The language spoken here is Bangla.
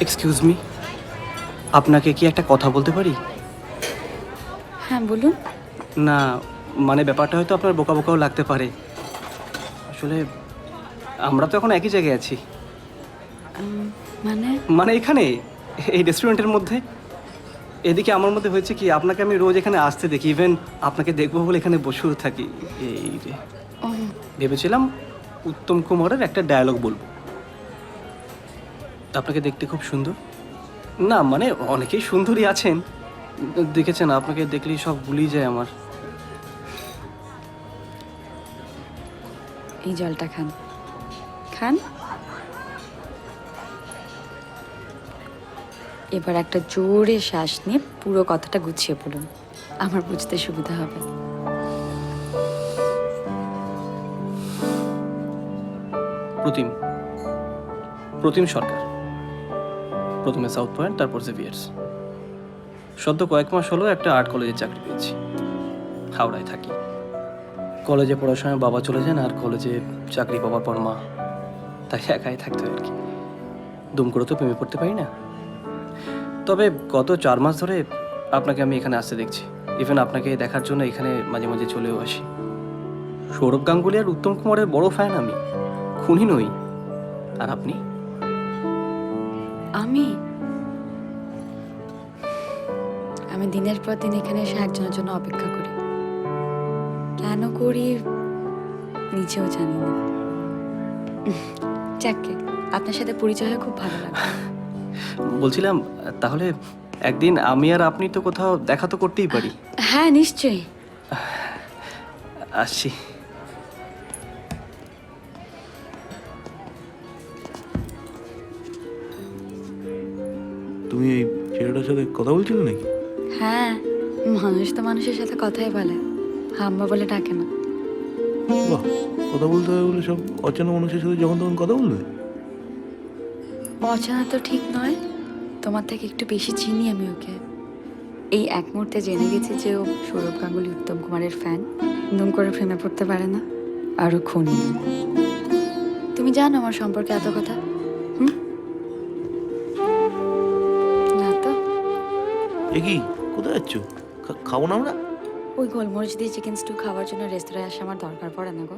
এক্সকিউজ মি, আপনাকে কি একটা কথা বলতে পারি? হ্যাঁ বলুন। না, মানে ব্যাপারটা হয়তো আপনার বোকা বোকাও লাগতে পারে। আসলে আমরা তো এখন একই জায়গায় আছি। মানে মানে এখানে, এই রেস্টুরেন্টের মধ্যে। এদিকে আমার মধ্যে হয়েছে কি, আপনাকে আমি রোজ এখানে আসতে দেখি, ইভেন আপনাকে দেখবো বলে এখানে বসেও থাকি। এই রে, ও ভেবেছিলাম উত্তম কুমারের একটা ডায়লগ বলবো। আপনাকে দেখতে খুব সুন্দর। না মানে অনেকেই সুন্দরী আছেন, দেখেছেন, আপনাকে দেখলেই সব ভুলেই যায় আমার। এই জলটা খান, খান। এবার একটা জোরে শ্বাস নিয়ে পুরো কথাটা গুছিয়ে বলুন, আমার বুঝতে সুবিধা হবে। প্রতিম প্রতিম সরকার। প্রথমে সাউথ পয়েন্ট, তারপর জেভিয়ার্স। সদ্য কয়েক মাস হলো একটা আর্ট কলেজে চাকরি পেয়েছি। হাওড়ায় থাকি। কলেজে পড়ার সময় বাবা চলে যান, আর কলেজে চাকরি পাওয়ার পর মা, তাই একাই থাকতে হয় আর কি। দুম করে তো প্রেমে পড়তে পারি না। তবে গত 4 মাস ধরে আপনাকে আমি এখানে আসতে দেখছি। ইভেন আপনাকে দেখার জন্য এখানে মাঝে মাঝে চলেও আসি। সৌরভ গাঙ্গুলি আর উত্তম কুমারের বড় ফ্যান আমি, খুনি নই। আর আপনি? আমি আমি দিনের পর দিন এখানে এসে একজনের জন্য অপেক্ষা করি। কেন করি নিজেও জানি না। যাকে আপনার সাথে পরিচয় হয়ে খুব ভালো লাগলো। বলছিলাম, তাহলে একদিন আমি আর আপনি তো কোথাও দেখা তো করতেই পারি। হ্যাঁ নিশ্চয়ই। আসছি। তুমি এই ছেলেটার সাথে কথা বলছিলে নাকি? হ্যাঁ, মানুষ তো মানুষের সাথে কথাই বলে, হাম্বা বলে ডাকে না। বাহ, কথা বলতে হবে বলে সব অচেনা মানুষের সাথে যখন তখন কথা বলবে? অচেনা তো ঠিক নয়, তোমার থেকে একটু বেশি চিনি আমি ওকে। এই এক মুহূর্তে জেনে গেছি যে ও সৌরভ গাঙ্গুলি উত্তম কুমারের ফ্যান, দুম করে প্রেমে পড়তে পারে না, আরও খুনি। তুমি জানো আমার সম্পর্কে এত কথা? না তো। এ কি, কোথায় যাচ্ছ? খাবো না আমরা? ওই গোলমরিচ দিয়ে চিকেন স্টু খাওয়ার জন্য রেস্তোরাঁয় আসা আমার দরকার পড়ে না গো।